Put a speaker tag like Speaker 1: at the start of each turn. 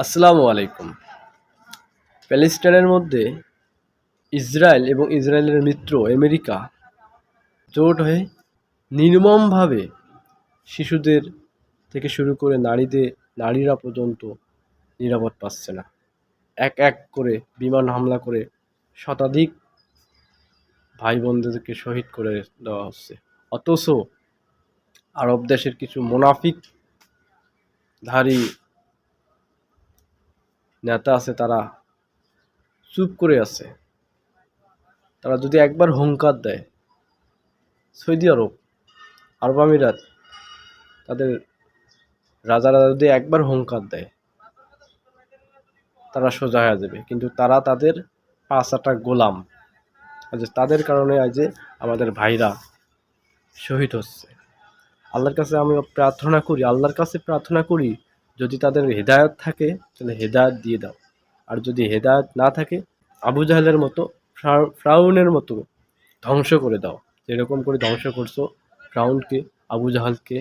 Speaker 1: আসসালামু আলাইকুম। প্যালেস্টাইনের মধ্যে ইসরায়েল এবং ইসরায়েলের মিত্র আমেরিকা জোট হয়ে নির্মমভাবে শিশুদের থেকে শুরু করে নারীরা পর্যন্ত নিরাপদ পাচ্ছে না। এক এক করে বিমান হামলা করে শতাধিক ভাই বোনদেরকে শহীদ করে দেওয়া হচ্ছে। অথচ আরব দেশের কিছু মুনাফিকধারী নেতা আছে, তারা চুপ করে আছে। তারা যদি একবার হুঙ্কার দেয়, সৌদি আরব আমিরাত, তাদের রাজারা যদি একবার হুঙ্কার দেয়, তারা সোজা হয়ে যাবে। কিন্তু তারা তাদের পাঁচাটা গোলাম। আজ তাদের কারণে আজ যে আমাদের ভাইরা শহীদ হচ্ছে। আল্লাহর কাছে প্রার্থনা করি, যদি তাদের হেদায়ত থাকে তাহলে হেদায়ত দিয়ে দাও, আর যদি হেদায়ত না থাকে আবু জাহেলের মতো, ফ্রাউনের মতো ধ্বংস করে দাও। যেরকম করে ধ্বংস করছো ফ্রাউনকে, আবু জাহালকে,